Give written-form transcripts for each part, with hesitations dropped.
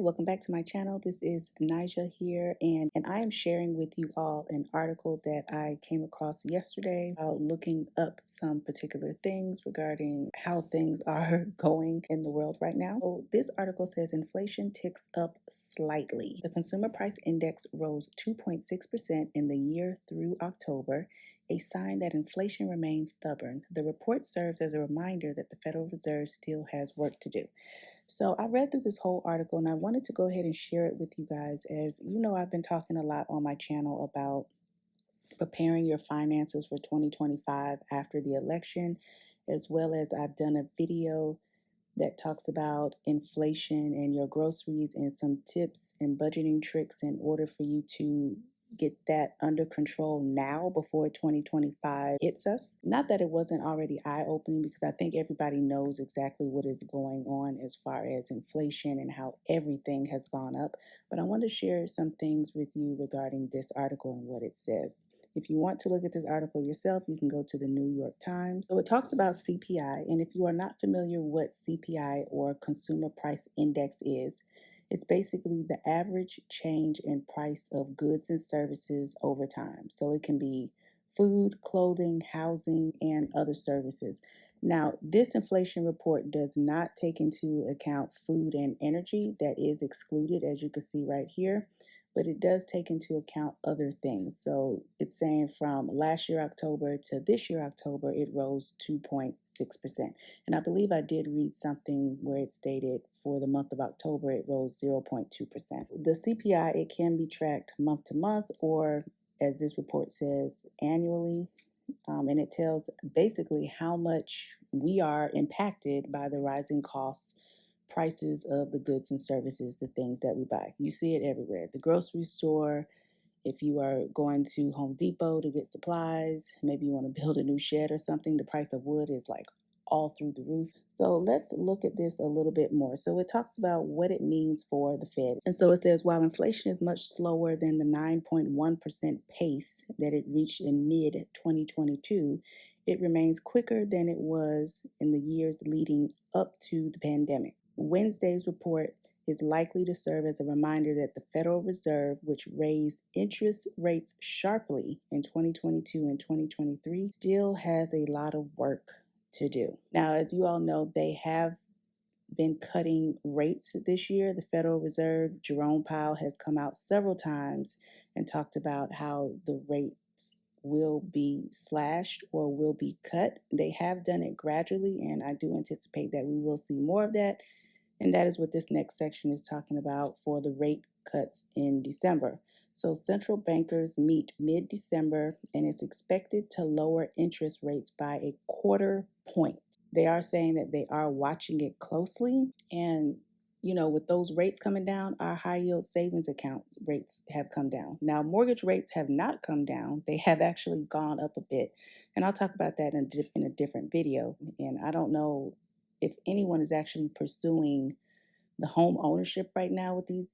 welcome back to my channel. This is Nija here, and I am sharing with you all an article that I came across yesterday about looking up some particular things regarding how things are going in the world right now. So this article says inflation ticks up slightly. The consumer price index rose 2.6% in the year through October, a sign that inflation remains stubborn. The report serves as a reminder that the Federal Reserve still has work to do. So I read through this whole article and I wanted to go ahead and share it with you guys. As you know, I've been talking a lot on my channel about preparing your finances for 2025 after the election, as well as I've done a video that talks about inflation and your groceries and some tips and budgeting tricks in order for you to get that under control now before 2025 hits us. Not that it wasn't already eye-opening, because I think everybody knows exactly what is going on as far as inflation and how everything has gone up. But I want to share some things with you regarding this article and what it says. If you want to look at this article yourself, you can go to the New York Times. So it talks about CPI, and if you are not familiar what CPI or Consumer Price Index is, it's basically the average change in price of goods and services over time. So it can be food, clothing, housing, and other services. Now, this inflation report does not take into account food and energy. That is excluded, as you can see right here, but it does take into account other things. So it's saying from last year October to this year October, it rose 2.6%. And I believe I did read something where it stated for the month of October, it rose 0.2%. The CPI, it can be tracked month to month, or as this report says, annually. And it tells basically how much we are impacted by the rising costs, prices of the goods and services, the things that we buy. You see it everywhere. The grocery store, if you are going to Home Depot to get supplies, maybe you want to build a new shed or something, the price of wood is like all through the roof. So let's look at this a little bit more. So it talks about what it means for the Fed. And so it says, while inflation is much slower than the 9.1% pace that it reached in mid-2022, it remains quicker than it was in the years leading up to the pandemic. Wednesday's report is likely to serve as a reminder that the Federal Reserve, which raised interest rates sharply in 2022 and 2023, still has a lot of work to do. Now, as you all know, they have been cutting rates this year. The Federal Reserve, Jerome Powell, has come out several times and talked about how the rates will be slashed or will be cut. They have done it gradually, and I do anticipate that we will see more of that. And that is what this next section is talking about for the rate cuts in December. So central bankers meet mid-December, and it's expected to lower interest rates by a quarter point. They are saying that they are watching it closely. And, you know, with those rates coming down, our high yield savings accounts rates have come down. Now, mortgage rates have not come down. They have actually gone up a bit. And I'll talk about that in a different video. And I don't know if anyone is actually pursuing the home ownership right now with these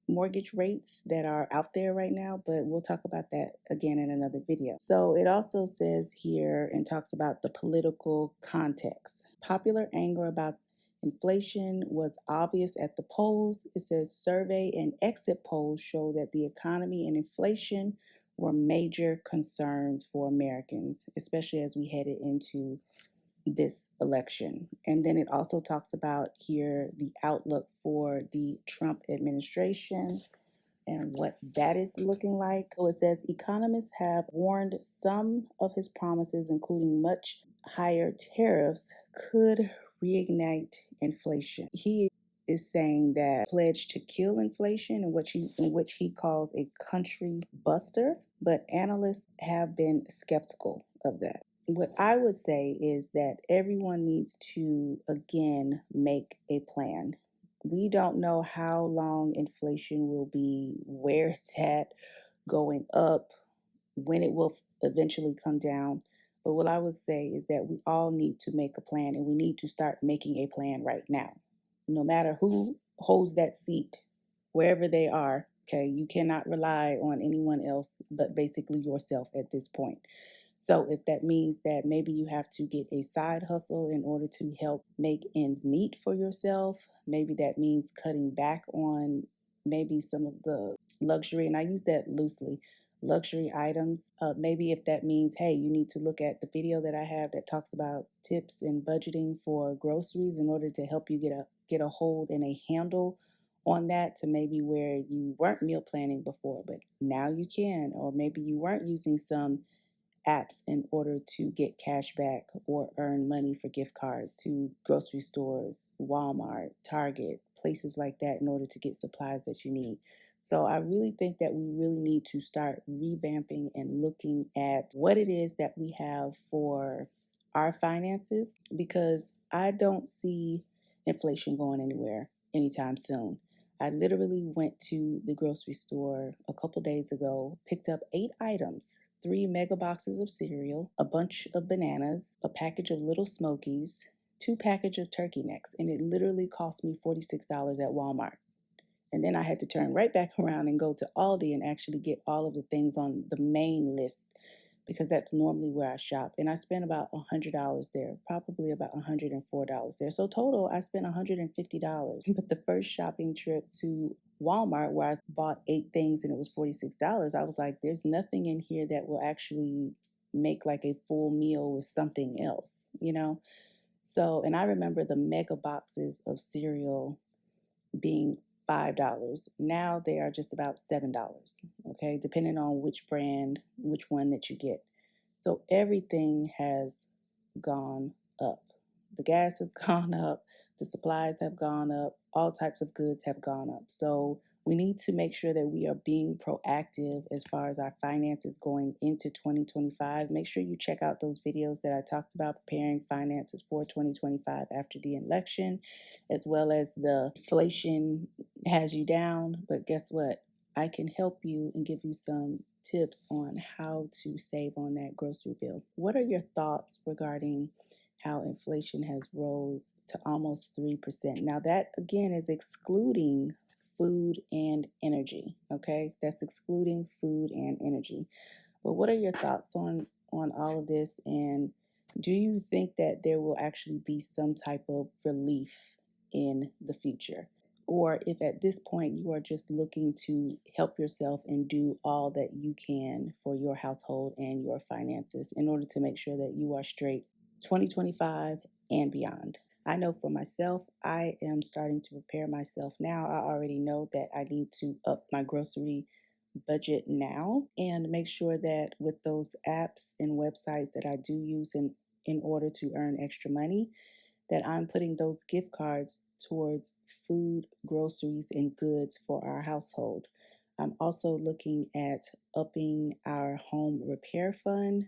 mortgage rates that are out there right now, but we'll talk about that again in another video. So it also says here and talks about the political context. Popular anger about inflation was obvious at the polls. It says survey and exit polls show that the economy and inflation were major concerns for Americans, especially as we headed into this election. And then it also talks about here the outlook for the Trump administration and what that is looking like. So it says economists have warned some of his promises, including much higher tariffs, could reignite inflation. He is saying that pledge to kill inflation, in which he calls a country buster, but analysts have been skeptical of that. What I would say is that everyone needs to, again, make a plan. We don't know how long inflation will be, where it's at, going up, when it will eventually come down. But what I would say is that we all need to make a plan, and we need to start making a plan right now. No matter who holds that seat, wherever they are, okay, you cannot rely on anyone else but basically yourself at this point. So if that means that maybe you have to get a side hustle in order to help make ends meet for yourself, maybe that means cutting back on maybe some of the luxury, and I use that loosely, luxury items. Maybe if that means, hey, you need to look at the video that I have that talks about tips and budgeting for groceries in order to help you get a hold and a handle on that, to maybe where you weren't meal planning before, but now you can, or maybe you weren't using some apps in order to get cash back or earn money for gift cards to grocery stores, Walmart, Target, places like that in order to get supplies that you need. So I really think that we really need to start revamping and looking at what it is that we have for our finances, because I don't see inflation going anywhere anytime soon. I literally went to the grocery store a couple days ago, picked up 8 items, 3 mega boxes of cereal, a bunch of bananas, a package of Little Smokies, 2 packages of turkey necks, and it literally cost me $46 at Walmart. And then I had to turn right back around and go to Aldi and actually get all of the things on the main list, because that's normally where I shop. And I spent about $100 there, probably about $104 there. So total, I spent $150. But the first shopping trip to Walmart, where I bought 8 things and it was $46, I was like, there's nothing in here that will actually make like a full meal with something else, you know? So, and I remember the mega boxes of cereal being $5. Now they are just about $7, okay, depending on which brand, which one that you get. So everything has gone up. The gas has gone up, the supplies have gone up, all types of goods have gone up. So we need to make sure that we are being proactive as far as our finances going into 2025. Make sure you check out those videos that I talked about, preparing finances for 2025 after the election, as well as the inflation has you down. But guess what? I can help you and give you some tips on how to save on that grocery bill. What are your thoughts regarding how inflation has rose to almost 3%? Now that again is excluding food and energy, okay? That's excluding food and energy. But what are your thoughts on all of this, and do you think that there will actually be some type of relief in the future? Or if at this point you are just looking to help yourself and do all that you can for your household and your finances in order to make sure that you are straight 2025 and beyond. I know for myself, I am starting to prepare myself now. I already know that I need to up my grocery budget now and make sure that with those apps and websites that I do use in order to earn extra money, that I'm putting those gift cards towards food, groceries, and goods for our household. I'm also looking at upping our home repair fund.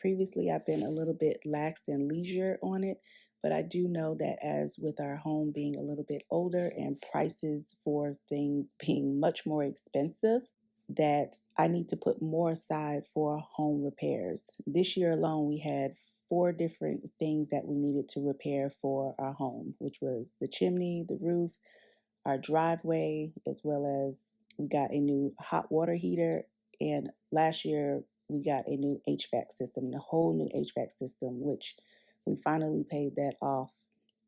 Previously, I've been a little bit lax and leisure on it, but I do know that as with our home being a little bit older and prices for things being much more expensive, that I need to put more aside for home repairs. This year alone, we had 4 different things that we needed to repair for our home, which was the chimney, the roof, our driveway, as well as we got a new hot water heater. And last year, we got a new HVAC system, a whole new HVAC system, which we finally paid that off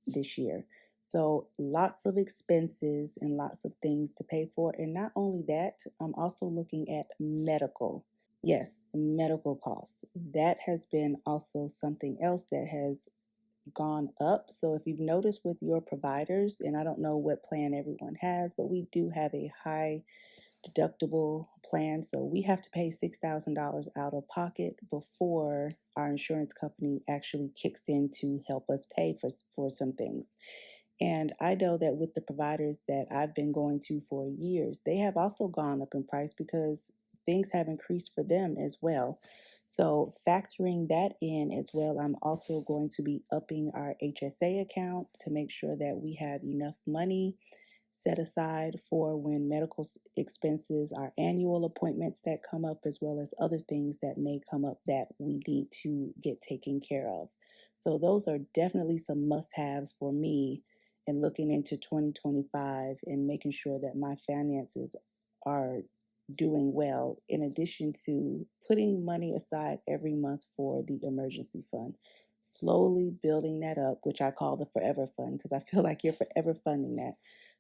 this year. So lots of expenses and lots of things to pay for. And not only that, I'm also looking at medical. Yes, medical costs. That has been also something else that has gone up. So if you've noticed with your providers, and I don't know what plan everyone has, but we do have a high deductible plan. So we have to pay $6,000 out of pocket before our insurance company actually kicks in to help us pay for some things. And I know that with the providers that I've been going to for years, they have also gone up in price because things have increased for them as well. So factoring that in as well, I'm also going to be upping our HSA account to make sure that we have enough money set aside for when medical expenses, our annual appointments that come up, as well as other things that may come up that we need to get taken care of. So those are definitely some must-haves for me in looking into 2025 and making sure that my finances are doing well, in addition to putting money aside every month for the emergency fund. Slowly building that up, which I call the forever fund, because I feel like you're forever funding that.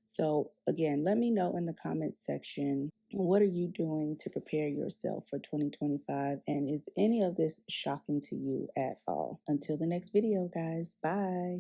So, again, let me know in the comment section, what are you doing to prepare yourself for 2025? And is any of this shocking to you at all? Until the next video, guys, bye.